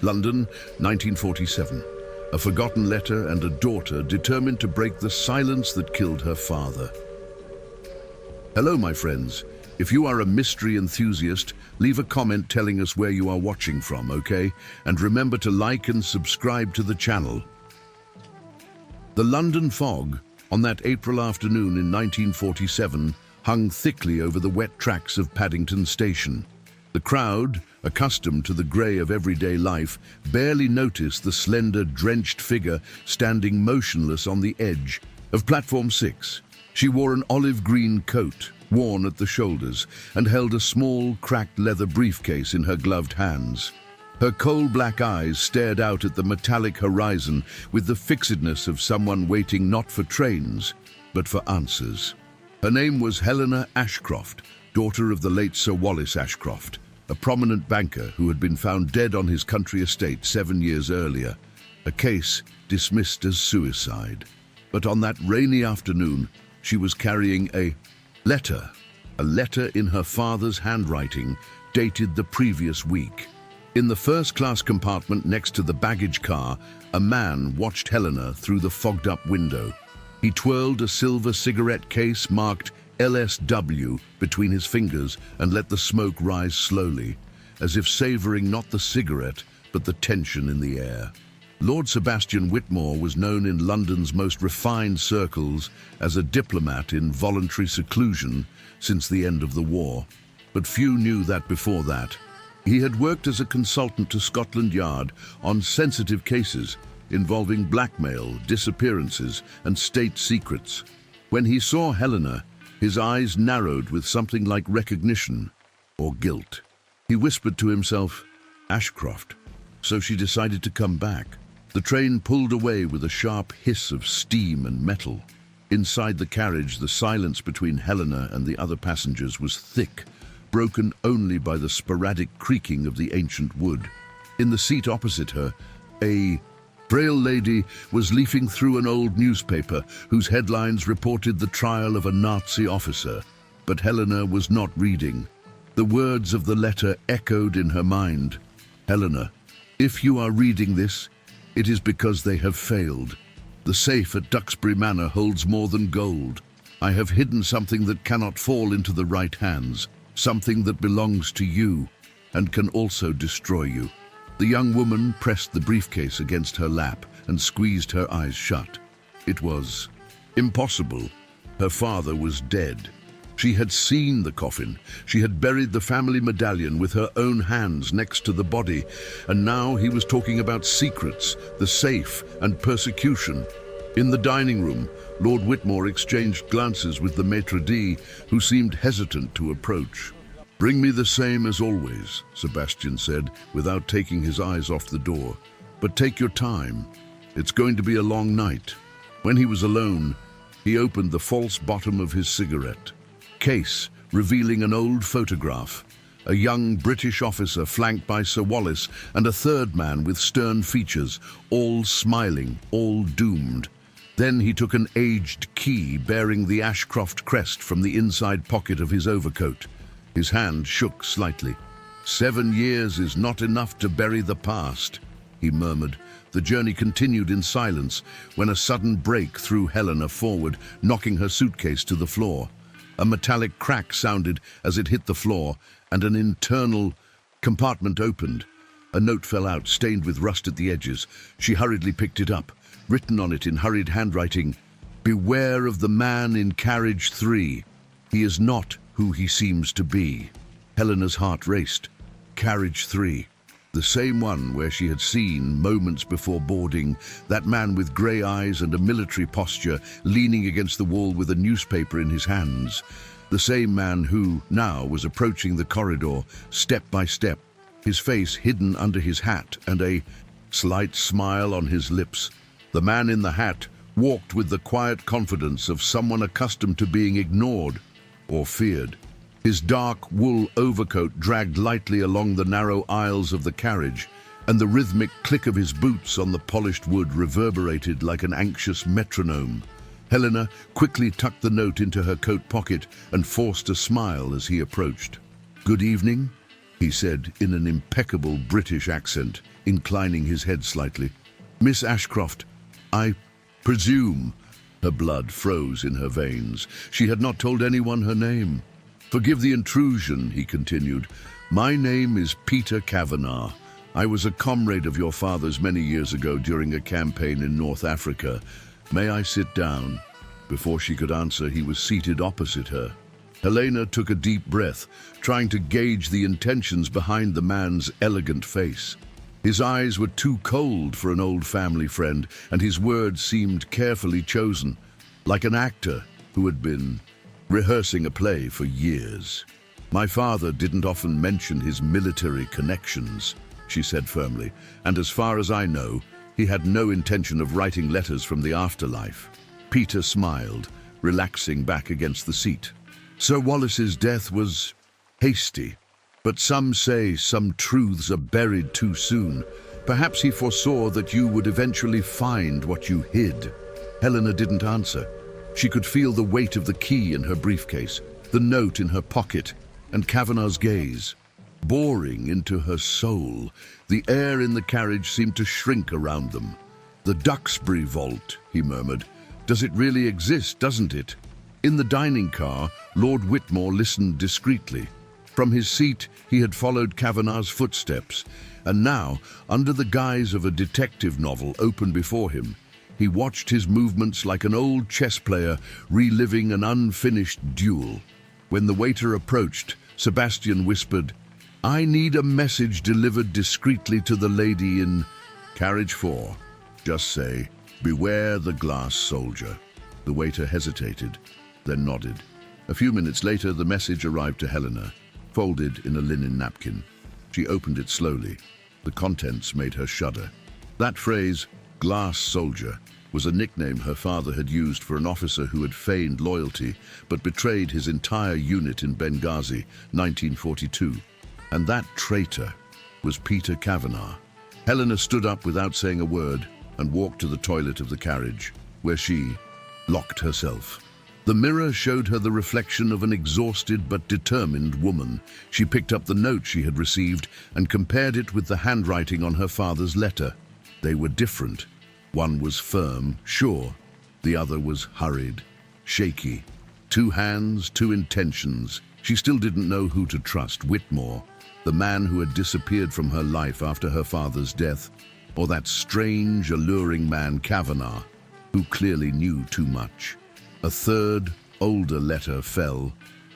London, 1947. A forgotten letter and a daughter determined to break the silence that killed her father. Hello, my friends. If you are a mystery enthusiast, leave a comment telling us where you are watching from, okay? And remember to like and subscribe to the channel. The London fog, on that April afternoon in 1947, hung thickly over the wet tracks of Paddington Station. The crowd, accustomed to the grey of everyday life, barely noticed the slender, drenched figure standing motionless on the edge of Platform 6. She wore an olive-green coat, worn at the shoulders, and held a small, cracked leather briefcase in her gloved hands. Her coal-black eyes stared out at the metallic horizon with the fixedness of someone waiting not for trains, but for answers. Her name was Helena Ashcroft, daughter of the late Sir Wallace Ashcroft, a prominent banker who had been found dead on his country estate 7 years earlier, a case dismissed as suicide. But on that rainy afternoon, she was carrying a letter in her father's handwriting, dated the previous week. In the first-class compartment next to the baggage car, a man watched Helena through the fogged-up window. He twirled a silver cigarette case marked LSW between his fingers and let the smoke rise slowly, as if savoring not the cigarette, but the tension in the air. Lord Sebastian Whitmore was known in London's most refined circles as a diplomat in voluntary seclusion since the end of the war. But few knew that before that. He had worked as a consultant to Scotland Yard on sensitive cases involving blackmail, disappearances, and state secrets. When he saw Helena, his eyes narrowed with something like recognition or guilt. He whispered to himself, "Ashcroft." So she decided to come back. The train pulled away with a sharp hiss of steam and metal. Inside the carriage, the silence between Helena and the other passengers was thick, broken only by the sporadic creaking of the ancient wood. In the seat opposite her, a frail lady was leafing through an old newspaper whose headlines reported the trial of a Nazi officer. But Helena was not reading. The words of the letter echoed in her mind. "Helena, if you are reading this, it is because they have failed. The safe at Duxbury Manor holds more than gold. I have hidden something that cannot fall into the right hands, something that belongs to you and can also destroy you." The young woman pressed the briefcase against her lap and squeezed her eyes shut. It was impossible. Her father was dead. She had seen the coffin. She had buried the family medallion with her own hands next to the body, and now he was talking about secrets, the safe, and persecution. In the dining room, Lord Whitmore exchanged glances with the maitre d', who seemed hesitant to approach. "Bring me the same as always," Sebastian said, without taking his eyes off the door. "But take your time. It's going to be a long night." When he was alone, he opened the false bottom of his cigarette case, revealing an old photograph. A young British officer flanked by Sir Wallace and a third man with stern features, all smiling, all doomed. Then he took an aged key bearing the Ashcroft crest from the inside pocket of his overcoat. His hand shook slightly. "7 years is not enough to bury the past," he murmured. The journey continued in silence when a sudden break threw Helena forward, knocking her suitcase to the floor. A metallic crack sounded as it hit the floor, and an internal compartment opened. A note fell out, stained with rust at the edges. She hurriedly picked it up. Written on it in hurried handwriting, "Beware of the man in carriage 3. He is not who he seems to be." Helena's heart raced. Carriage 3. The same one where she had seen, moments before boarding, that man with grey eyes and a military posture, leaning against the wall with a newspaper in his hands. The same man who, now, was approaching the corridor, step by step, his face hidden under his hat and a slight smile on his lips. The man in the hat walked with the quiet confidence of someone accustomed to being ignored or feared. His dark wool overcoat dragged lightly along the narrow aisles of the carriage, and the rhythmic click of his boots on the polished wood reverberated like an anxious metronome. Helena quickly tucked the note into her coat pocket and forced a smile as he approached. "Good evening," he said in an impeccable British accent. inclining his head slightly. "Miss Ashcroft, I presume." Her blood froze in her veins. She had not told anyone her name. "Forgive the intrusion," he continued. "My name is Peter Kavanagh. I was a comrade of your father's many years ago during a campaign in North Africa. May I sit down?" Before she could answer, he was seated opposite her. Helena took a deep breath, trying to gauge the intentions behind the man's elegant face. His eyes were too cold for an old family friend, and his words seemed carefully chosen, like an actor who had been rehearsing a play for years. "My father didn't often mention his military connections," she said firmly, "and as far as I know, he had no intention of writing letters from the afterlife." Peter smiled, relaxing back against the seat. "Sir Wallace's death was hasty. But some say some truths are buried too soon. Perhaps he foresaw that you would eventually find what you hid." Helena didn't answer. She could feel the weight of the key in her briefcase, the note in her pocket, and Kavanagh's gaze. Boring into her soul, the air in the carriage seemed to shrink around them. "The Duxbury Vault," he murmured. "Does it really exist, doesn't it?" In the dining car, Lord Whitmore listened discreetly. From his seat, he had followed Kavanagh's footsteps, and now, under the guise of a detective novel open before him, he watched his movements like an old chess player reliving an unfinished duel. When the waiter approached, Sebastian whispered, "I need a message delivered discreetly to the lady in carriage 4. Just say, 'Beware the glass soldier.'" The waiter hesitated, then nodded. A few minutes later, the message arrived to Helena, folded in a linen napkin. She opened it slowly. The contents made her shudder. That phrase, "glass soldier," was a nickname her father had used for an officer who had feigned loyalty but betrayed his entire unit in Benghazi, 1942. And that traitor was Peter Kavanagh. Helena stood up without saying a word and walked to the toilet of the carriage, where she locked herself. The mirror showed her the reflection of an exhausted but determined woman. She picked up the note she had received and compared it with the handwriting on her father's letter. They were different. One was firm, sure. The other was hurried, shaky. Two hands, two intentions. She still didn't know who to trust, Whitmore, the man who had disappeared from her life after her father's death, or that strange, alluring man, Kavanagh, who clearly knew too much. A third, older letter fell.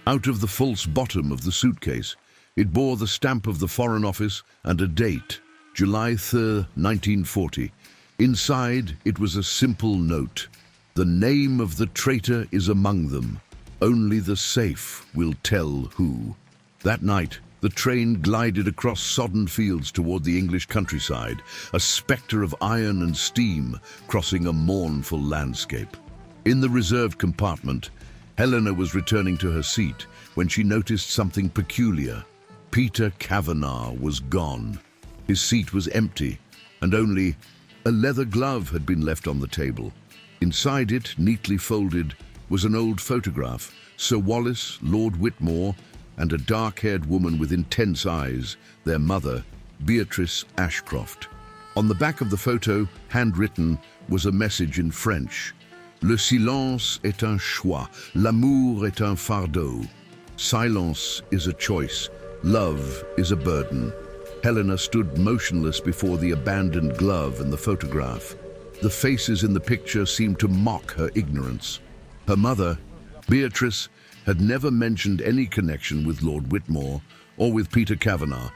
Out of the false bottom of the suitcase, it bore the stamp of the Foreign Office and a date, July 3rd, 1940. Inside, it was a simple note. "The name of the traitor is among them. Only the safe will tell who." That night, the train glided across sodden fields toward the English countryside, a spectre of iron and steam crossing a mournful landscape. In the reserved compartment, Helena was returning to her seat when she noticed something peculiar. Peter Kavanagh was gone. His seat was empty, and only a leather glove had been left on the table. Inside it, neatly folded, was an old photograph, Sir Wallace, Lord Whitmore, and a dark-haired woman with intense eyes, their mother, Beatrice Ashcroft. On the back of the photo, handwritten, was a message in French. "Le silence est un choix, l'amour est un fardeau." Silence is a choice, love is a burden. Helena stood motionless before the abandoned glove and the photograph. The faces in the picture seemed to mock her ignorance. Her mother, Beatrice, had never mentioned any connection with Lord Whitmore or with Peter Kavanagh,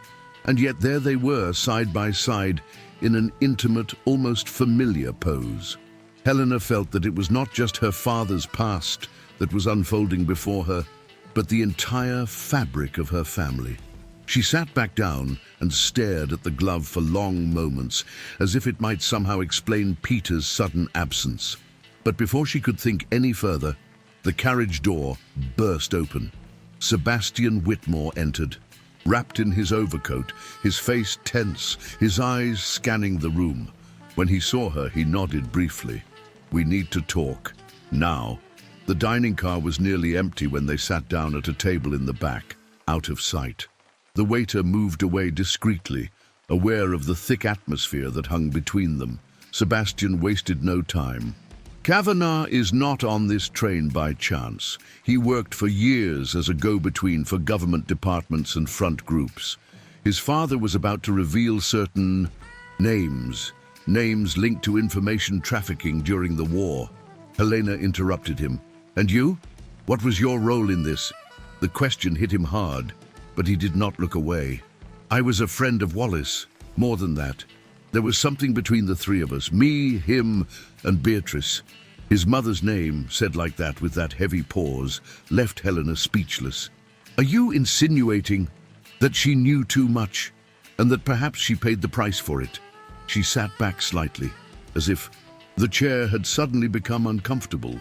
and yet there they were, side by side, in an intimate, almost familiar pose. Helena felt that it was not just her father's past that was unfolding before her, but the entire fabric of her family. She sat back down and stared at the glove for long moments, as if it might somehow explain Peter's sudden absence. But before she could think any further, the carriage door burst open. Sebastian Whitmore entered, wrapped in his overcoat, his face tense, his eyes scanning the room. When he saw her, he nodded briefly. "We need to talk. Now." The dining car was nearly empty when they sat down at a table in the back, out of sight. The waiter moved away discreetly, Aware of the thick atmosphere that hung between them, Sebastian wasted no time. Kavanagh is not on this train by chance. He worked for years as a go-between for government departments and front groups. His father was about to reveal certain names linked to information trafficking during the war. Helena interrupted him. "And you? What was your role in this?" The question hit him hard, but he did not look away. "I was a friend of Wallace. More than that. There was something between the three of us, me, him, and Beatrice." His mother's name, said like that with that heavy pause, left Helena speechless. "Are you insinuating that she knew too much, and that perhaps she paid the price for it?" She sat back slightly, as if the chair had suddenly become uncomfortable.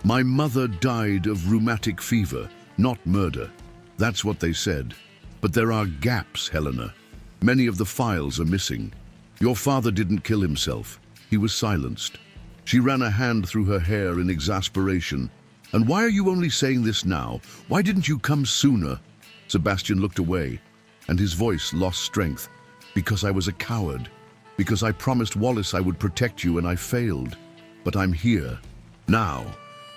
"My mother died of rheumatic fever, not murder. That's what they said. But there are gaps, Helena. Many of the files are missing. Your father didn't kill himself. He was silenced." She ran a hand through her hair in exasperation. "And why are you only saying this now? Why didn't you come sooner?" Sebastian looked away, and his voice lost strength. "Because I was a coward. Because I promised Wallace I would protect you and I failed. But I'm here. Now.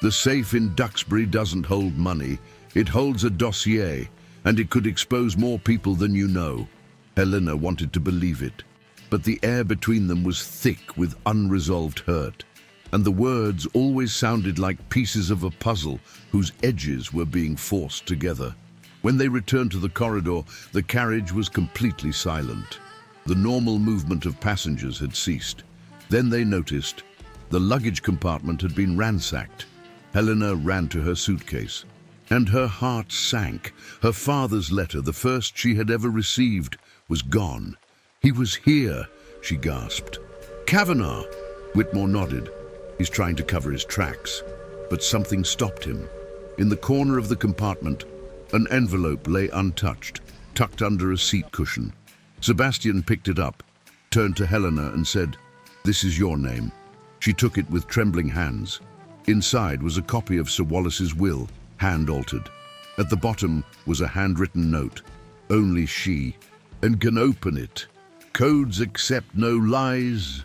The safe in Duxbury doesn't hold money. It holds a dossier, and it could expose more people than you know." Helena wanted to believe it, but the air between them was thick with unresolved hurt, and the words always sounded like pieces of a puzzle whose edges were being forced together. When they returned to the corridor, the carriage was completely silent. The normal movement of passengers had ceased. Then they noticed the luggage compartment had been ransacked. Helena ran to her suitcase, and her heart sank. Her father's letter, the first she had ever received, was gone. "He was here," she gasped. "Kavanagh!" Whitmore nodded. "He's trying to cover his tracks." But something stopped him. In the corner of the compartment, an envelope lay untouched, tucked under a seat cushion. Sebastian picked it up, turned to Helena and said, "This is your name." She took it with trembling hands. Inside was a copy of Sir Wallace's will, hand-altered. At the bottom was a handwritten note. "Only she and can open it. Codes accept no lies."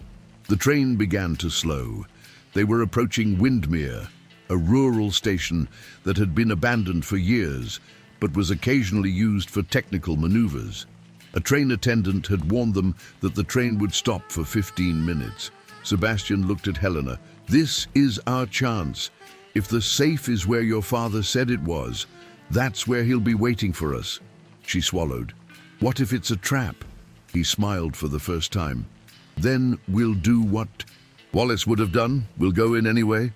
The train began to slow. They were approaching Windermere, a rural station that had been abandoned for years, but was occasionally used for technical maneuvers. A train attendant had warned them that the train would stop for 15 minutes. Sebastian looked at Helena. "This is our chance. If the safe is where your father said it was, that's where he'll be waiting for us." She swallowed. "What if it's a trap?" He smiled for the first time. "Then we'll do what Wallace would have done. We'll go in anyway."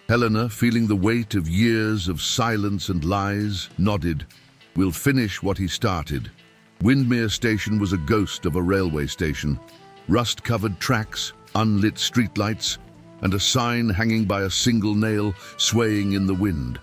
Helena, feeling the weight of years of silence and lies, nodded. "We'll finish what he started." Windermere Station was a ghost of a railway station. Rust-covered tracks, unlit streetlights, and a sign hanging by a single nail swaying in the wind.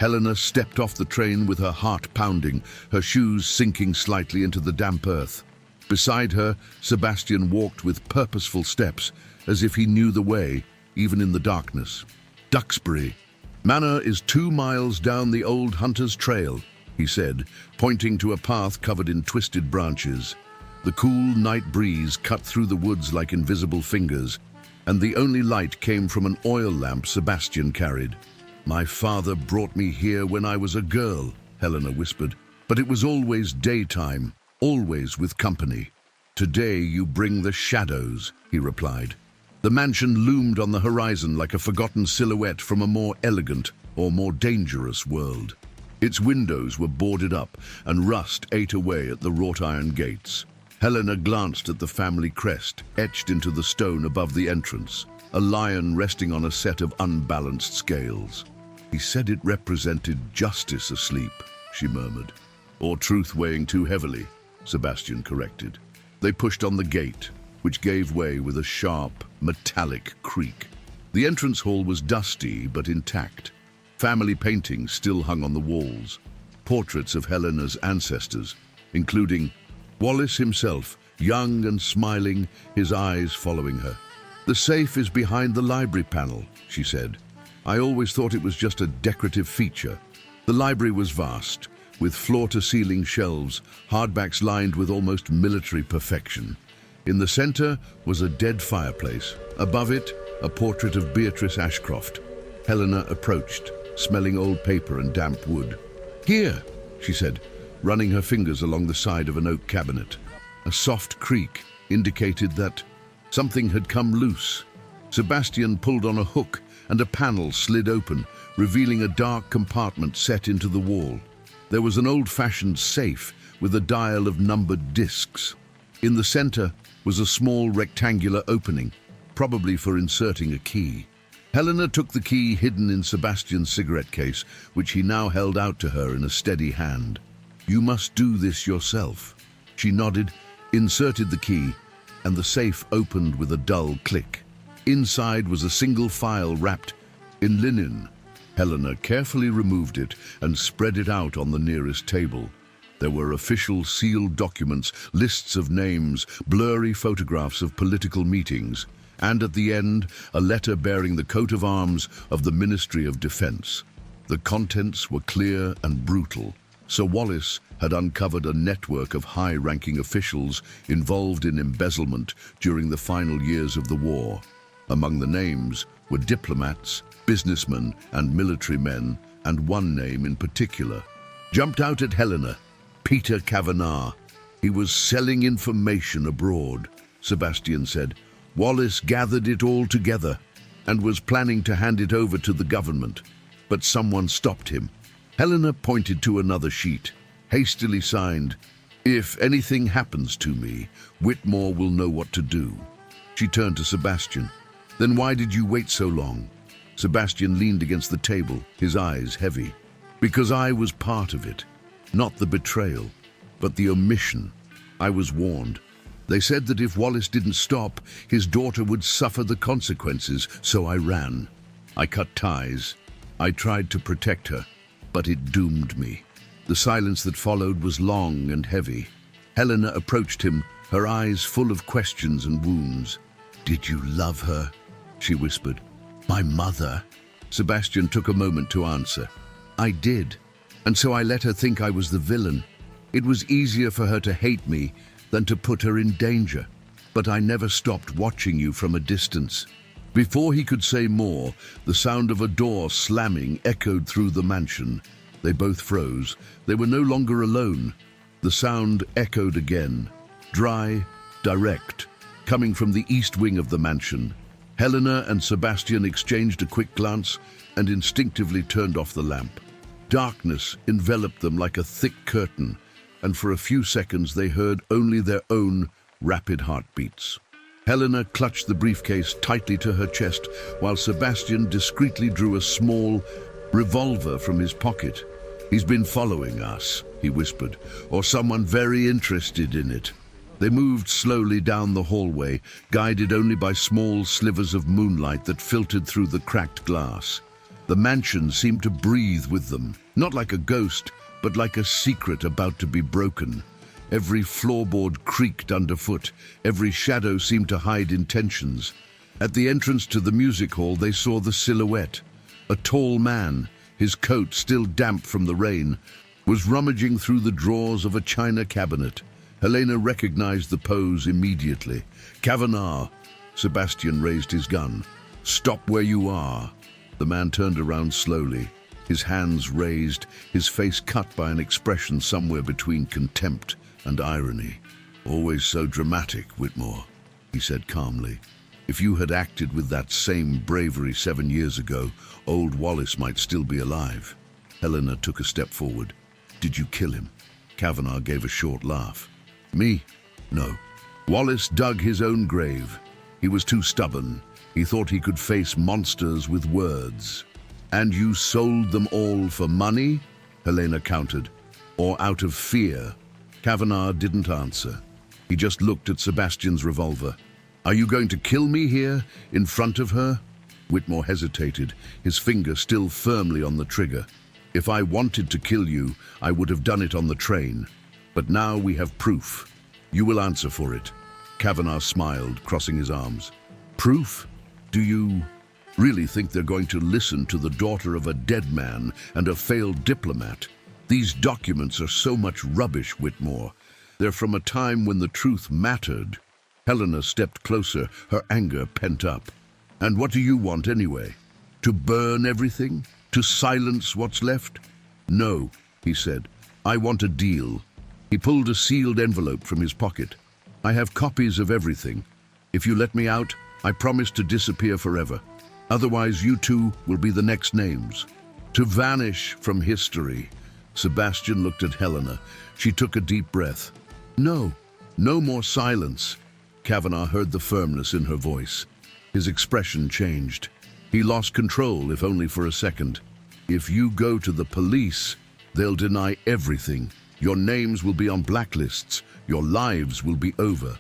Helena stepped off the train with her heart pounding, her shoes sinking slightly into the damp earth. Beside her, Sebastian walked with purposeful steps, as if he knew the way, even in the darkness. "Duxbury Manor is 2 miles down the old Hunter's Trail," he said, pointing to a path covered in twisted branches. The cool night breeze cut through the woods like invisible fingers, and the only light came from an oil lamp Sebastian carried. "My father brought me here when I was a girl," Helena whispered, "but it was always daytime, always with company." "Today you bring the shadows," he replied. The mansion loomed on the horizon like a forgotten silhouette from a more elegant or more dangerous world. Its windows were boarded up, and rust ate away at the wrought-iron gates. Helena glanced at the family crest, etched into the stone above the entrance, a lion resting on a set of unbalanced scales. "He said it represented justice asleep," she murmured. "Or truth weighing too heavily," Sebastian corrected. They pushed on the gate, which gave way with a sharp, metallic creak. The entrance hall was dusty but intact. Family paintings still hung on the walls, portraits of Helena's ancestors, including Wallace himself, young and smiling, his eyes following her. "The safe is behind the library panel," she said. "I always thought it was just a decorative feature." The library was vast, with floor-to-ceiling shelves, hardbacks lined with almost military perfection. In the center was a dead fireplace. Above it, a portrait of Beatrice Ashcroft. Helena approached, smelling old paper and damp wood. "Here," she said, running her fingers along the side of an oak cabinet. A soft creak indicated that something had come loose. Sebastian pulled on a hook and a panel slid open, revealing a dark compartment set into the wall. There was an old-fashioned safe with a dial of numbered discs. In the center was a small rectangular opening, probably for inserting a key. Helena took the key hidden in Sebastian's cigarette case, which he now held out to her in a steady hand. "You must do this yourself." She nodded, inserted the key, and the safe opened with a dull click. Inside was a single file wrapped in linen. Helena carefully removed it and spread it out on the nearest table. There were official sealed documents, lists of names, blurry photographs of political meetings, and at the end, a letter bearing the coat of arms of the Ministry of Defense. The contents were clear and brutal. Sir Wallace had uncovered a network of high-ranking officials involved in embezzlement during the final years of the war. Among the names were diplomats, businessmen, and military men, and one name in particular jumped out at Helena: Peter Kavanagh. "He was selling information abroad," Sebastian said. "Wallace gathered it all together and was planning to hand it over to the government, but someone stopped him." Helena pointed to another sheet, hastily signed, "If anything happens to me, Whitmore will know what to do." She turned to Sebastian. "Then why did you wait so long?" Sebastian leaned against the table, his eyes heavy. "Because I was part of it. Not the betrayal, but the omission. I was warned. They said that if Wallace didn't stop, his daughter would suffer the consequences, so I ran. I cut ties. I tried to protect her, but it doomed me." The silence that followed was long and heavy. Helena approached him, her eyes full of questions and wounds. "Did you love her?" she whispered. "My mother?" Sebastian took a moment to answer. "I did, and so I let her think I was the villain. It was easier for her to hate me than to put her in danger. But I never stopped watching you from a distance." Before he could say more, the sound of a door slamming echoed through the mansion. They both froze. They were no longer alone. The sound echoed again, dry, direct, coming from the east wing of the mansion. Helena and Sebastian exchanged a quick glance and instinctively turned off the lamp. Darkness enveloped them like a thick curtain, and for a few seconds they heard only their own rapid heartbeats. Helena clutched the briefcase tightly to her chest, while Sebastian discreetly drew a small revolver from his pocket. "He's been following us," he whispered, "or someone very interested in it." They moved slowly down the hallway, guided only by small slivers of moonlight that filtered through the cracked glass. The mansion seemed to breathe with them, not like a ghost, but like a secret about to be broken. Every floorboard creaked underfoot, every shadow seemed to hide intentions. At the entrance to the music hall they saw the silhouette. A tall man, his coat still damp from the rain, was rummaging through the drawers of a china cabinet. Helena recognized the pose immediately. "Kavanagh!" Sebastian raised his gun. "Stop where you are." The man turned around slowly, his hands raised, his face cut by an expression somewhere between contempt and irony. "Always so dramatic, Whitmore," he said calmly. "If you had acted with that same bravery 7 years ago, old Wallace might still be alive." Helena took a step forward. "Did you kill him?" Kavanagh gave a short laugh. "Me? No. Wallace dug his own grave. He was too stubborn. He thought he could face monsters with words." "And you sold them all for money?" Helena countered. "Or out of fear?" Kavanagh didn't answer. He just looked at Sebastian's revolver. "Are you going to kill me here, in front of her?" Whitmore hesitated, his finger still firmly on the trigger. "If I wanted to kill you, I would have done it on the train. But now we have proof. You will answer for it." Kavanagh smiled, crossing his arms. "Proof? Do you really think they're going to listen to the daughter of a dead man and a failed diplomat?" These documents are so much rubbish, Whitmore. They're from a time when the truth mattered. Helena stepped closer, her anger pent up. And what do you want anyway? To burn everything? To silence what's left? No, he said. I want a deal. He pulled a sealed envelope from his pocket. I have copies of everything. If you let me out, I promise to disappear forever. Otherwise, you two will be the next names. To vanish from history. Sebastian looked at Helena. She took a deep breath. No, no more silence. Kavanaugh heard the firmness in her voice. His expression changed. He lost control, if only for a second. If you go to the police, they'll deny everything. Your names will be on blacklists. Your lives will be over.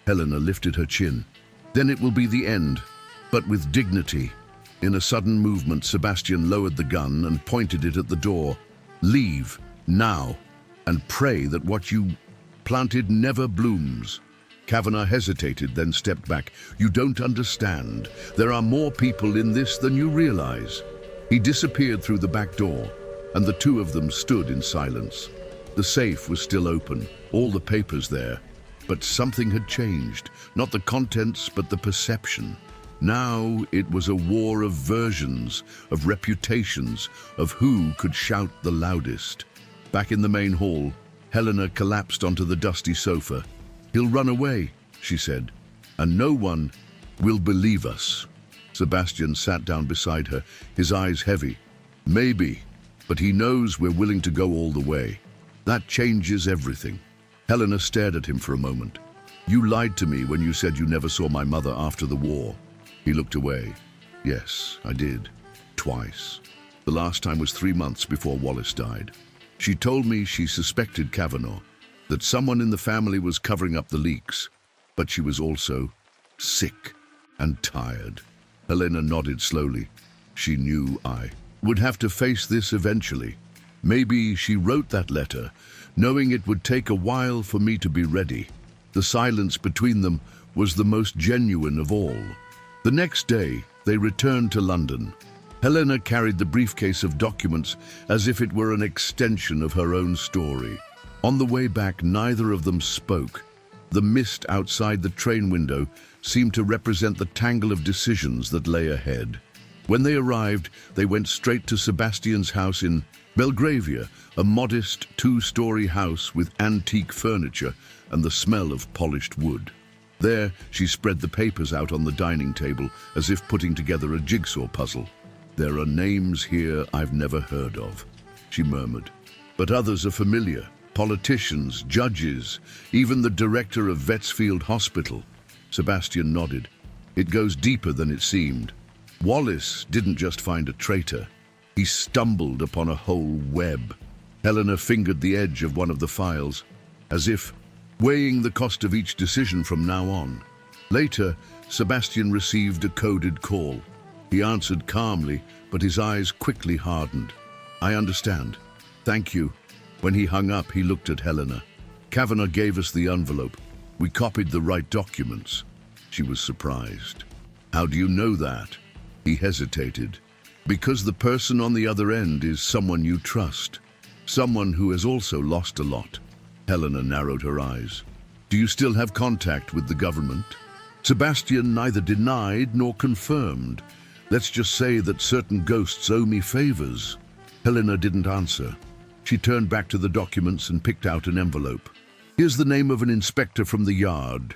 Helena lifted her chin. Then it will be the end, but with dignity. In a sudden movement, Sebastian lowered the gun and pointed it at the door. Leave, now, and pray that what you planted never blooms. Kavanaugh hesitated, then stepped back. You don't understand. There are more people in this than you realize. He disappeared through the back door, and the two of them stood in silence. The safe was still open, all the papers there. But something had changed, not the contents, but the perception. Now it was a war of versions, of reputations, of who could shout the loudest. Back in the main hall, Helena collapsed onto the dusty sofa. He'll run away, she said, and no one will believe us. Sebastian sat down beside her, his eyes heavy. Maybe, but he knows we're willing to go all the way. That changes everything. Helena stared at him for a moment. You lied to me when you said you never saw my mother after the war. He looked away. Yes, I did. Twice. The last time was 3 months before Wallace died. She told me she suspected Kavanaugh, that someone in the family was covering up the leaks, but she was also sick and tired. Helena nodded slowly. She knew I would have to face this eventually. Maybe she wrote that letter, knowing it would take a while for me to be ready. The silence between them was the most genuine of all. The next day, they returned to London. Helena carried the briefcase of documents as if it were an extension of her own story. On the way back, neither of them spoke. The mist outside the train window seemed to represent the tangle of decisions that lay ahead. When they arrived, they went straight to Sebastian's house in Belgravia, a modest 2-story house with antique furniture and the smell of polished wood. There, she spread the papers out on the dining table as if putting together a jigsaw puzzle. There are names here I've never heard of, she murmured, but others are familiar. Politicians, judges, even the director of Vetsfield Hospital. Sebastian nodded. It goes deeper than it seemed. Wallace didn't just find a traitor. He stumbled upon a whole web. Helena fingered the edge of one of the files, as if weighing the cost of each decision from now on. Later, Sebastian received a coded call. He answered calmly, but his eyes quickly hardened. I understand. Thank you. When he hung up, he looked at Helena. Kavanaugh gave us the envelope. We copied the right documents. She was surprised. How do you know that? He hesitated. Because the person on the other end is someone you trust. Someone who has also lost a lot. Helena narrowed her eyes. Do you still have contact with the government? Sebastian neither denied nor confirmed. Let's just say that certain ghosts owe me favors. Helena didn't answer. She turned back to the documents and picked out an envelope. Here's the name of an inspector from the yard,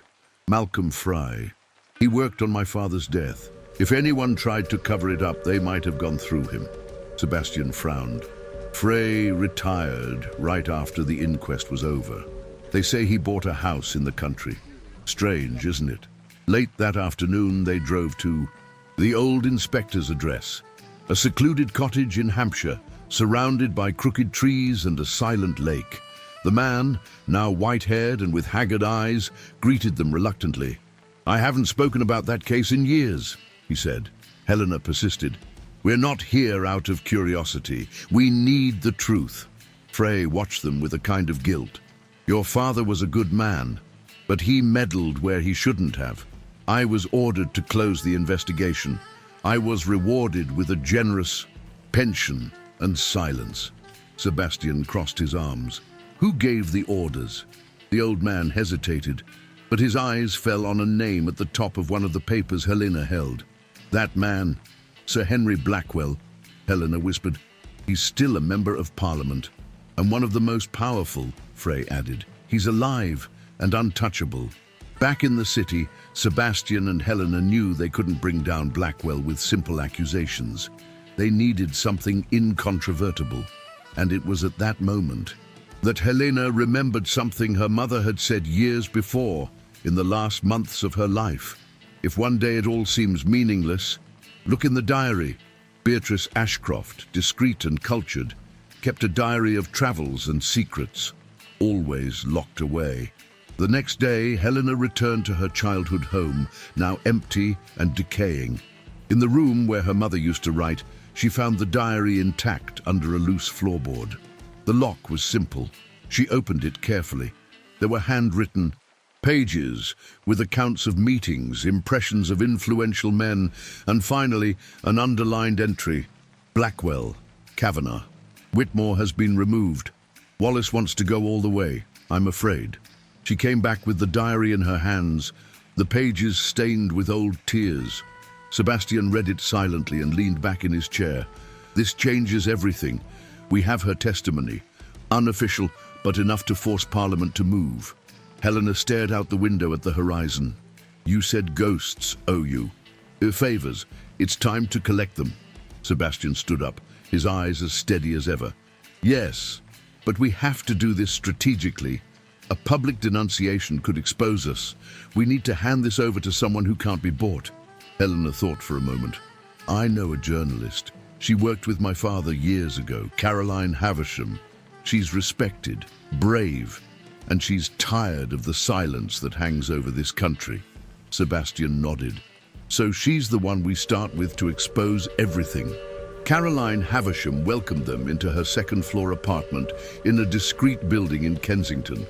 Malcolm Fry. He worked on my father's death. If anyone tried to cover it up, they might have gone through him. Sebastian frowned. Frey retired right after the inquest was over. They say he bought a house in the country. Strange, isn't it? Late that afternoon, they drove to the old inspector's address, a secluded cottage in Hampshire, surrounded by crooked trees and a silent lake. The man, now white-haired and with haggard eyes, greeted them reluctantly. I haven't spoken about that case in years, he said. Helena persisted. We're not here out of curiosity. We need the truth. Frey watched them with a kind of guilt. Your father was a good man, but he meddled where he shouldn't have. I was ordered to close the investigation. I was rewarded with a generous pension and silence. Sebastian crossed his arms. Who gave the orders? The old man hesitated, but his eyes fell on a name at the top of one of the papers Helena held. That man, Sir Henry Blackwell, Helena whispered. He's still a member of Parliament, and one of the most powerful, Frey added. He's alive and untouchable. Back in the city, Sebastian and Helena knew they couldn't bring down Blackwell with simple accusations. They needed something incontrovertible, and it was at that moment that Helena remembered something her mother had said years before, in the last months of her life. If one day it all seems meaningless, look in the diary. Beatrice Ashcroft, discreet and cultured, kept a diary of travels and secrets, always locked away. The next day, Helena returned to her childhood home, now empty and decaying. In the room where her mother used to write, she found the diary intact under a loose floorboard. The lock was simple. She opened it carefully. There were handwritten pages with accounts of meetings, impressions of influential men, and finally, an underlined entry. Blackwell, Kavanagh. Whitmore has been removed. Wallace wants to go all the way, I'm afraid. She came back with the diary in her hands, the pages stained with old tears. Sebastian read it silently and leaned back in his chair. This changes everything. We have her testimony. Unofficial, but enough to force Parliament to move. Helena stared out the window at the horizon. You said ghosts owe you. Favors. It's time to collect them. Sebastian stood up, his eyes as steady as ever. Yes, but we have to do this strategically. A public denunciation could expose us. We need to hand this over to someone who can't be bought. Helena thought for a moment. I know a journalist. She worked with my father years ago, Caroline Havisham. She's respected, brave, and she's tired of the silence that hangs over this country. Sebastian nodded. So she's the one we start with to expose everything. Caroline Havisham welcomed them into her second-floor apartment in a discreet building in Kensington.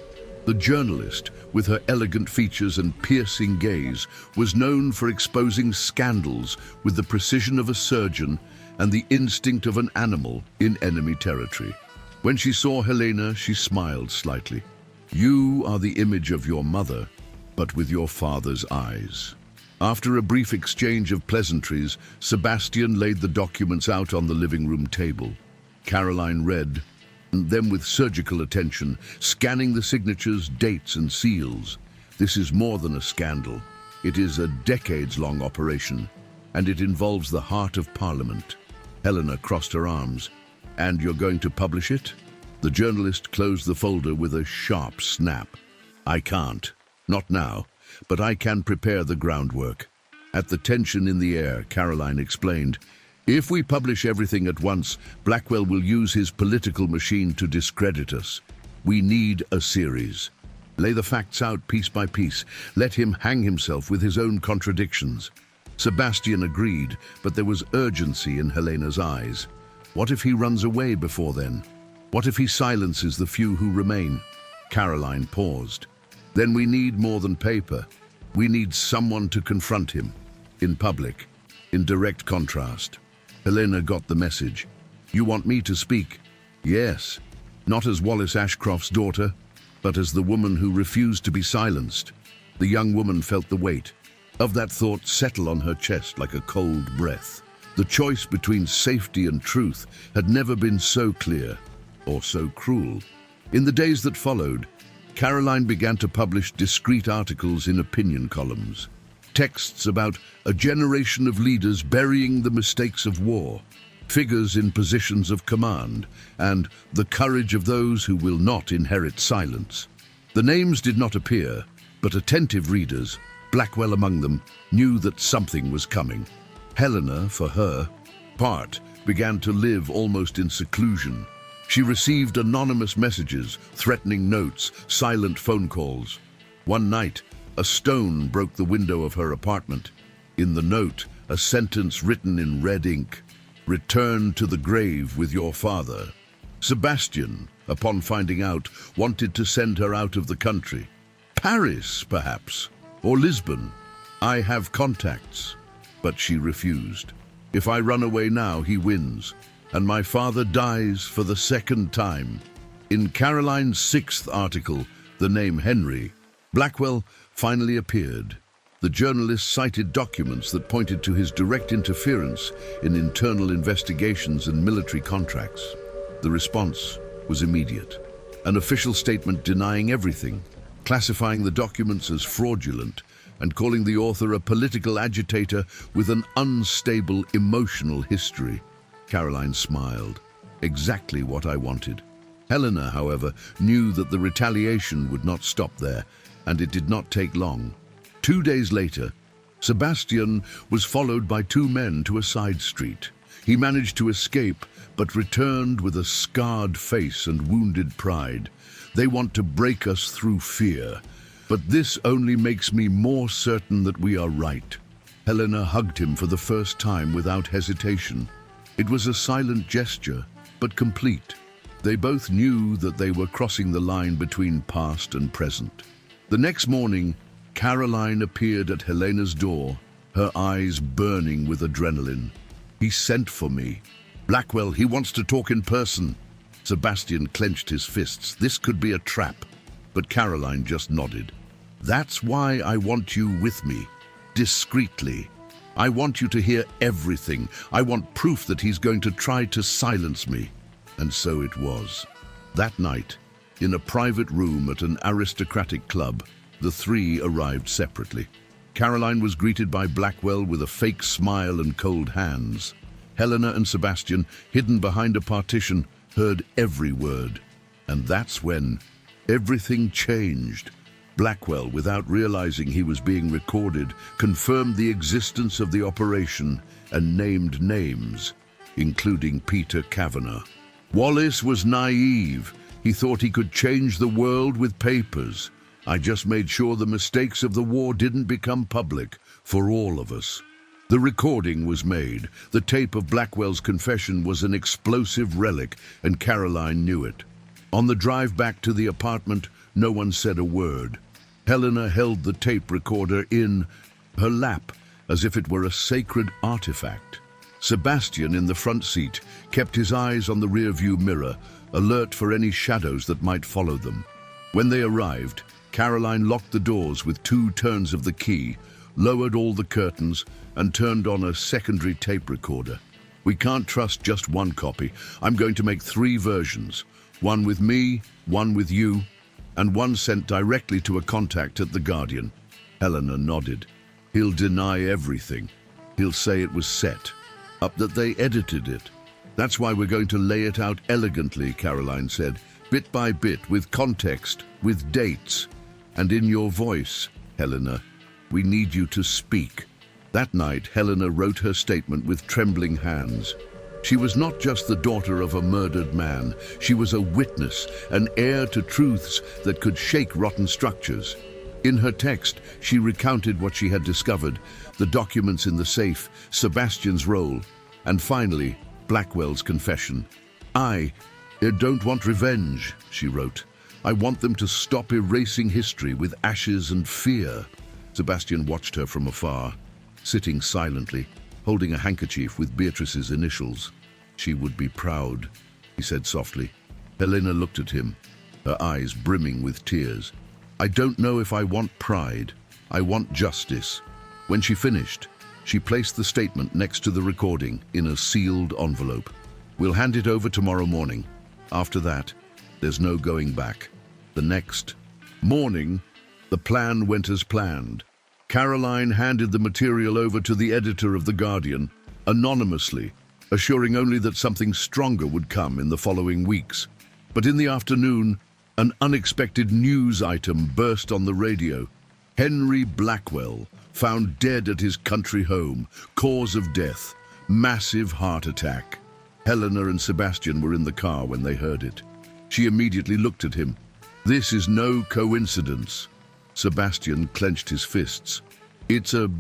The journalist, with her elegant features and piercing gaze, was known for exposing scandals with the precision of a surgeon and the instinct of an animal in enemy territory. When she saw Helena, she smiled slightly. You are the image of your mother, but with your father's eyes. After a brief exchange of pleasantries, Sebastian laid the documents out on the living room table. Caroline read, them with surgical attention, scanning the signatures, dates and seals. This is more than a scandal. It is a decades-long operation, and it involves the heart of Parliament. Helena crossed her arms. And you're going to publish it? The journalist closed the folder with a sharp snap. I can't. Not now. But I can prepare the groundwork. At the tension in the air, Caroline explained, if we publish everything at once, Blackwell will use his political machine to discredit us. We need a series. Lay the facts out piece by piece. Let him hang himself with his own contradictions. Sebastian agreed, but there was urgency in Helena's eyes. What if he runs away before then? What if he silences the few who remain? Caroline paused. Then we need more than paper. We need someone to confront him. In public. In direct contrast. Helena got the message. You want me to speak? Yes. Not as Wallace Ashcroft's daughter, but as the woman who refused to be silenced. The young woman felt the weight of that thought settle on her chest like a cold breath. The choice between safety and truth had never been so clear or so cruel. In the days that followed, Caroline began to publish discreet articles in opinion columns. Texts about a generation of leaders burying the mistakes of war, figures in positions of command, and the courage of those who will not inherit silence. The names did not appear, but attentive readers, Blackwell among them, knew that something was coming. Helena, for her part, began to live almost in seclusion. She received anonymous messages, threatening notes, silent phone calls. One night, a stone broke the window of her apartment. In the note, a sentence written in red ink, "Return to the grave with your father." Sebastian, upon finding out, wanted to send her out of the country. Paris, perhaps, or Lisbon. I have contacts. But she refused. If I run away now, he wins. and my father dies for the second time. In Caroline's 6th article, the name Henry Blackwell finally appeared. The journalist cited documents that pointed to his direct interference in internal investigations and military contracts. The response was immediate. An official statement denying everything, classifying the documents as fraudulent, and calling the author a political agitator with an unstable emotional history. Caroline smiled. Exactly what I wanted. Helena, however, knew that the retaliation would not stop there, and it did not take long. 2 days later, Sebastian was followed by 2 men to a side street. He managed to escape, but returned with a scarred face and wounded pride. They want to break us through fear, but this only makes me more certain that we are right. Helena hugged him for the first time without hesitation. It was a silent gesture, but complete. They both knew that they were crossing the line between past and present. The next morning, Caroline appeared at Helena's door, her eyes burning with adrenaline. He sent for me. Blackwell, he wants to talk in person. Sebastian clenched his fists. This could be a trap. But Caroline just nodded. That's why I want you with me. Discreetly. I want you to hear everything. I want proof that he's going to try to silence me. And so it was. That night, in a private room at an aristocratic club, the 3 arrived separately. Caroline was greeted by Blackwell with a fake smile and cold hands. Helena and Sebastian, hidden behind a partition, heard every word. And that's when everything changed. Blackwell, without realizing he was being recorded, confirmed the existence of the operation and named names, including Peter Kavanagh. Wallace was naive. He thought he could change the world with papers. I just made sure the mistakes of the war didn't become public for all of us. The recording was made. The tape of Blackwell's confession was an explosive relic, and Caroline knew it. On the drive back to the apartment, no one said a word. Helena held the tape recorder in her lap as if it were a sacred artifact. Sebastian, in the front seat, kept his eyes on the rearview mirror, alert for any shadows that might follow them. When they arrived, Caroline locked the doors with 2 turns of the key, lowered all the curtains, and turned on a secondary tape recorder. We can't trust just one copy. I'm going to make 3 versions. One with me, one with you, and one sent directly to a contact at The Guardian. Helena nodded. He'll deny everything. He'll say it was set up, that they edited it. That's why we're going to lay it out elegantly, Caroline said, bit by bit, with context, with dates. And in your voice, Helena, we need you to speak. That night, Helena wrote her statement with trembling hands. She was not just the daughter of a murdered man. She was a witness, an heir to truths that could shake rotten structures. In her text, she recounted what she had discovered, the documents in the safe, Sebastian's role, and finally, Blackwell's confession. I don't want revenge, she wrote. I want them to stop erasing history with ashes and fear. Sebastian watched her from afar, sitting silently, holding a handkerchief with Beatrice's initials. She would be proud, he said softly. Helena looked at him, her eyes brimming with tears. I don't know if I want pride. I want justice. When she finished, she placed the statement next to the recording in a sealed envelope. We'll hand it over tomorrow morning. After that, there's no going back. The next morning, the plan went as planned. Caroline handed the material over to the editor of The Guardian, anonymously, assuring only that something stronger would come in the following weeks. But in the afternoon, an unexpected news item burst on the radio. Henry Blackwell, found dead at his country home, cause of death, massive heart attack. Helena and Sebastian were in the car when they heard it. She immediately looked at him. This is no coincidence. Sebastian clenched his fists. It's a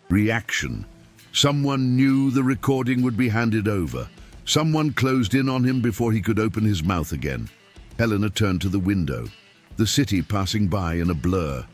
reaction. Someone knew the recording would be handed over. Someone closed in on him before he could open his mouth again. Helena turned to the window, the city passing by in a blur.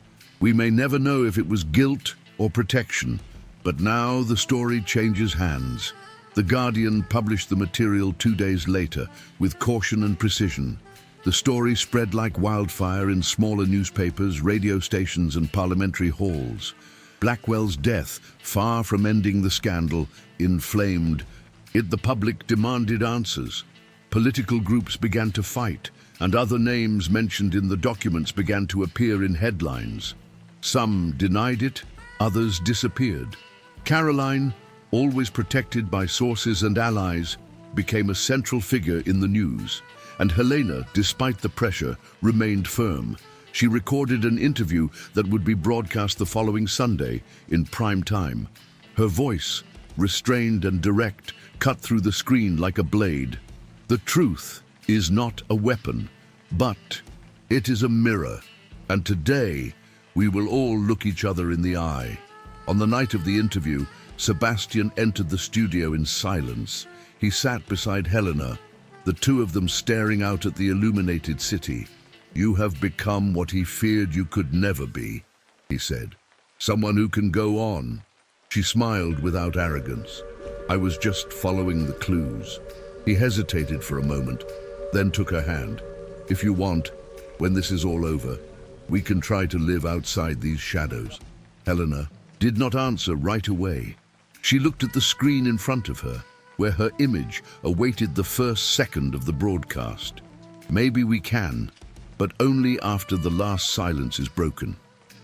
We may never know if it was guilt or protection, but now the story changes hands. The Guardian published the material 2 days later with caution and precision. The story spread like wildfire in smaller newspapers, radio stations, and parliamentary halls. Blackwell's death, far from ending the scandal, inflamed it. The public demanded answers. Political groups began to fight, and other names mentioned in the documents began to appear in headlines. Some denied it, others disappeared. Caroline, always protected by sources and allies, became a central figure in the news. And Helena, despite the pressure, remained firm. She recorded an interview that would be broadcast the following Sunday in prime time. Her voice, restrained and direct, cut through the screen like a blade. The truth is not a weapon, but it is a mirror. And today, we will all look each other in the eye. On the night of the interview, Sebastian entered the studio in silence. He sat beside Helena, the two of them staring out at the illuminated city. "You have become what he feared you could never be," he said. "Someone who can go on." She smiled without arrogance. "I was just following the clues." He hesitated for a moment, then took her hand. "If you want, when this is all over, we can try to live outside these shadows." Helena did not answer right away. She looked at the screen in front of her, where her image awaited the first second of the broadcast. "Maybe we can, but only after the last silence is broken."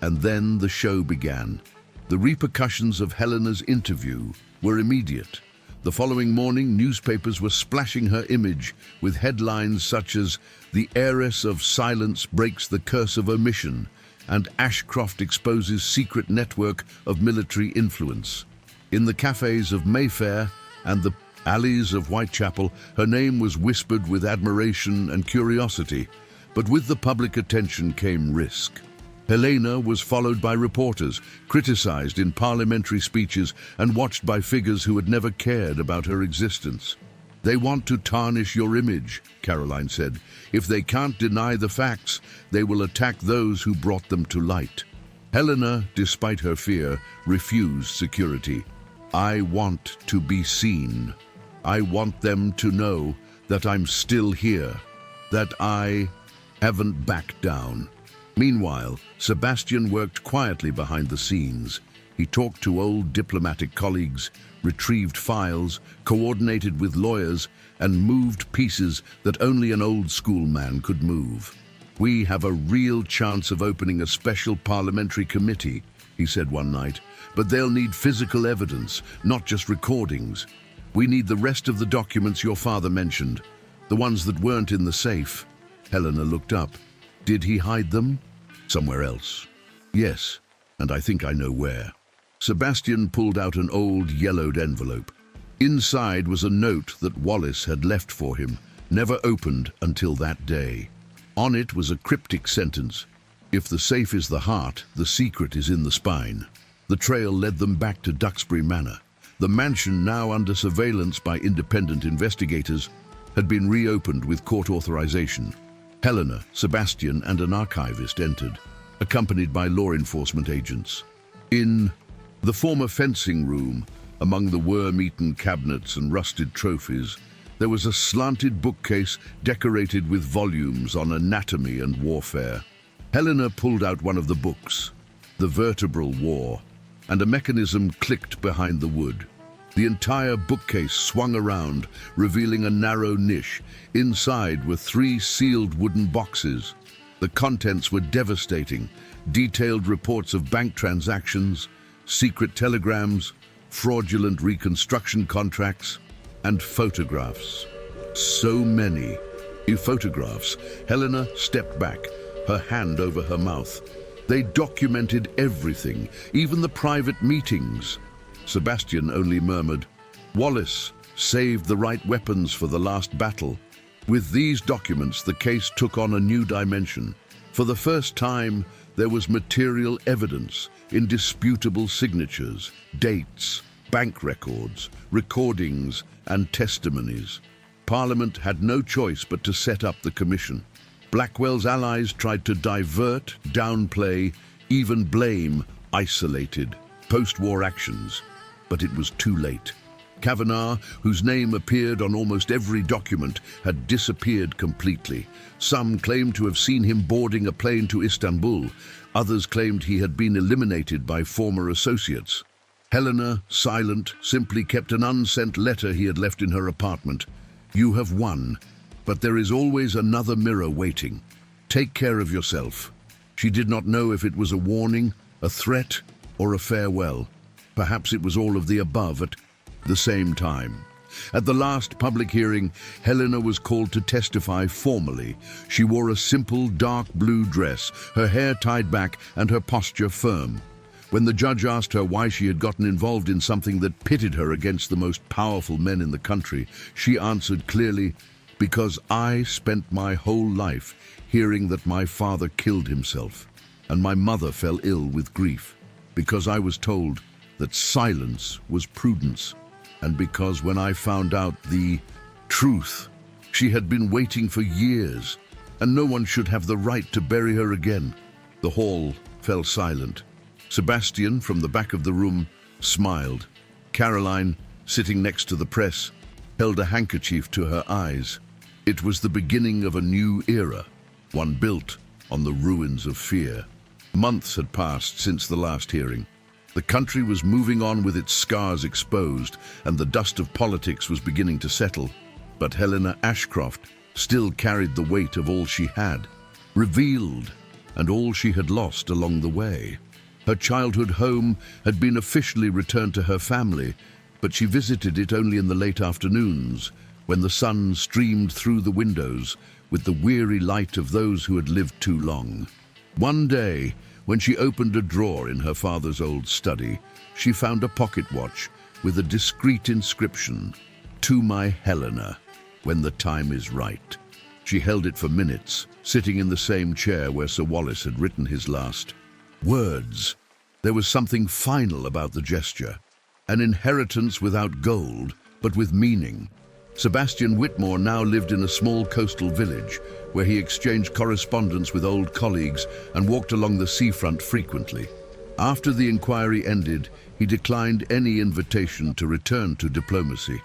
And then the show began. The repercussions of Helena's interview were immediate. The following morning, newspapers were splashing her image with headlines such as "The heiress of silence breaks the curse of omission" and "Ashcroft exposes secret network of military influence." In the cafes of Mayfair and the alleys of Whitechapel, her name was whispered with admiration and curiosity. But with the public attention came risk. Helena was followed by reporters, criticized in parliamentary speeches, and watched by figures who had never cared about her existence. "They want to tarnish your image," Caroline said. "If they can't deny the facts, they will attack those who brought them to light." Helena, despite her fear, refused security. "I want to be seen. I want them to know that I'm still here, that I haven't backed down." Meanwhile, Sebastian worked quietly behind the scenes. He talked to old diplomatic colleagues, retrieved files, coordinated with lawyers, and moved pieces that only an old-school man could move. "We have a real chance of opening a special parliamentary committee," he said one night, "but they'll need physical evidence, not just recordings. We need the rest of the documents your father mentioned, the ones that weren't in the safe." Helena looked up. "Did he hide them?" "Somewhere else." "Yes, and I think I know where." Sebastian pulled out an old, yellowed envelope. Inside was a note that Wallace had left for him, never opened until that day. On it was a cryptic sentence: "If the safe is the heart, the secret is in the spine." The trail led them back to Duxbury Manor. The mansion, now under surveillance by independent investigators, had been reopened with court authorization. Helena, Sebastian, and an archivist entered, accompanied by law enforcement agents. In the former fencing room, among the worm-eaten cabinets and rusted trophies, there was a slanted bookcase decorated with volumes on anatomy and warfare. Helena pulled out one of the books, The Vertebral War, and a mechanism clicked behind the wood. The entire bookcase swung around, revealing a narrow niche. Inside were 3 sealed wooden boxes. The contents were devastating: detailed reports of bank transactions, secret telegrams, fraudulent reconstruction contracts, and photographs. So many photographs. Helena stepped back, her hand over her mouth. They documented everything, even the private meetings. Sebastian only murmured, "Wallace saved the right weapons for the last battle." With these documents, the case took on a new dimension. For the first time, there was material evidence, indisputable signatures, dates, bank records, recordings, and testimonies. Parliament had no choice but to set up the commission. Blackwell's allies tried to divert, downplay, even blame isolated post-war actions, but it was too late. Kavanagh, whose name appeared on almost every document, had disappeared completely. Some claimed to have seen him boarding a plane to Istanbul. Others claimed he had been eliminated by former associates. Helena, silent, simply kept an unsent letter he had left in her apartment. "You have won, but there is always another mirror waiting. Take care of yourself." She did not know if it was a warning, a threat, or a farewell. Perhaps it was all of the above at the same time. At the last public hearing, Helena was called to testify formally. She wore a simple dark blue dress, her hair tied back and her posture firm. When the judge asked her why she had gotten involved in something that pitted her against the most powerful men in the country, she answered clearly, "Because I spent my whole life hearing that my father killed himself, and my mother fell ill with grief. Because I was told that silence was prudence, and because when I found out the truth, she had been waiting for years, and no one should have the right to bury her again." The hall fell silent. Sebastian, from the back of the room, smiled. Caroline, sitting next to the press, held a handkerchief to her eyes. It was the beginning of a new era, one built on the ruins of fear. Months had passed since the last hearing. The country was moving on with its scars exposed, and the dust of politics was beginning to settle. But Helena Ashcroft still carried the weight of all she had, revealed, and all she had lost along the way. Her childhood home had been officially returned to her family, but she visited it only in the late afternoons, when the sun streamed through the windows with the weary light of those who had lived too long. One day, when she opened a drawer in her father's old study, she found a pocket watch with a discreet inscription, "To my Helena, when the time is right." She held it for minutes, sitting in the same chair where Sir Wallace had written his last words. There was something final about the gesture, an inheritance without gold, but with meaning. Sebastian Whitmore now lived in a small coastal village where he exchanged correspondence with old colleagues and walked along the seafront frequently. After the inquiry ended, he declined any invitation to return to diplomacy.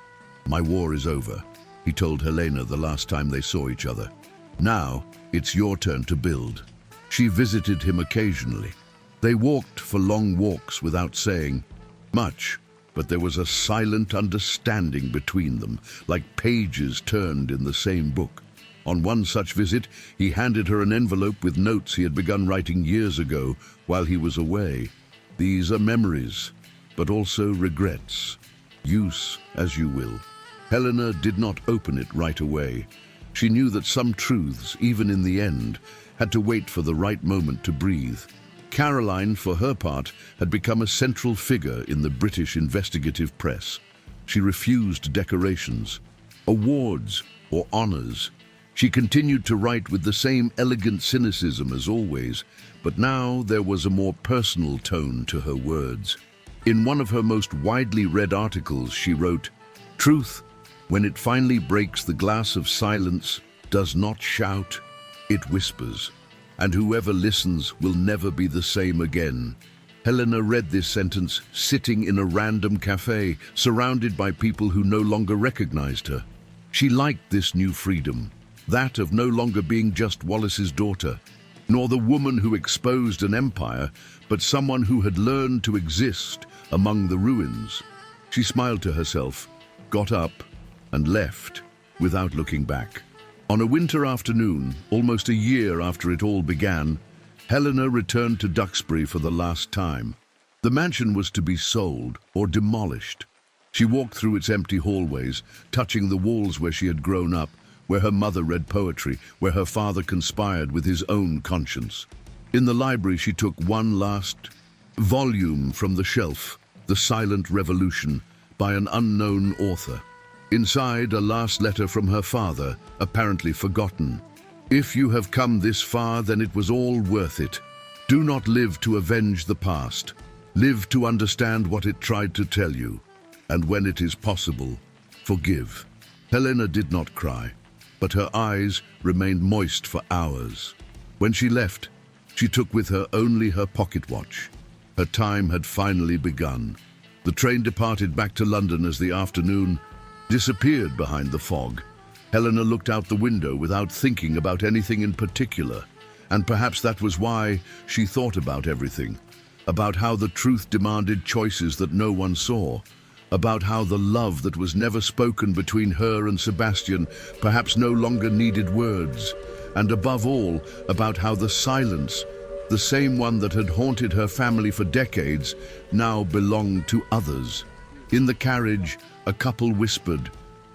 "My war is over," he told Helena the last time they saw each other. "Now it's your turn to build." She visited him occasionally. They walked for long walks without saying much, but there was a silent understanding between them, like pages turned in the same book. On one such visit, he handed her an envelope with notes he had begun writing years ago while he was away. "These are memories, but also regrets. Use as you will." Helena did not open it right away. She knew that some truths, even in the end, had to wait for the right moment to breathe. Caroline, for her part, had become a central figure in the British investigative press. She refused decorations, awards, or honors. She continued to write with the same elegant cynicism as always, but now there was a more personal tone to her words. In one of her most widely read articles, she wrote, "Truth, when it finally breaks the glass of silence, does not shout, it whispers. And whoever listens will never be the same again." Helena read this sentence sitting in a random cafe, surrounded by people who no longer recognized her. She liked this new freedom, that of no longer being just Wallace's daughter, nor the woman who exposed an empire, but someone who had learned to exist among the ruins. She smiled to herself, got up, and left without looking back. On a winter afternoon, almost a year after it all began, Helena returned to Duxbury for the last time. The mansion was to be sold or demolished. She walked through its empty hallways, touching the walls where she had grown up, where her mother read poetry, where her father conspired with his own conscience. In the library, she took one last volume from the shelf, The Silent Revolution, by an unknown author. Inside, a last letter from her father, apparently forgotten. "If you have come this far, then it was all worth it. Do not live to avenge the past. Live to understand what it tried to tell you. And when it is possible, forgive." Helena did not cry, but her eyes remained moist for hours. When she left, she took with her only her pocket watch. Her time had finally begun. The train departed back to London as the afternoon disappeared behind the fog. Helena looked out the window without thinking about anything in particular, and perhaps that was why she thought about everything. About how the truth demanded choices that no one saw, about how the love that was never spoken between her and Sebastian perhaps no longer needed words, and above all, about how the silence, the same one that had haunted her family for decades, now belonged to others. In the carriage, a couple whispered.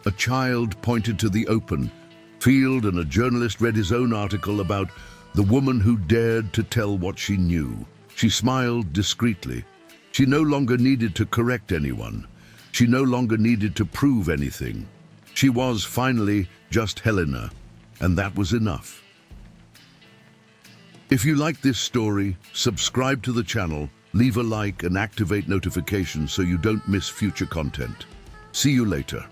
A child pointed to the open field, and a journalist read his own article about the woman who dared to tell what she knew. She smiled discreetly. She no longer needed to correct anyone. She no longer needed to prove anything. She was, finally, just Helena, and that was enough. If you like this story, subscribe to the channel, leave a like and activate notifications so you don't miss future content. See you later.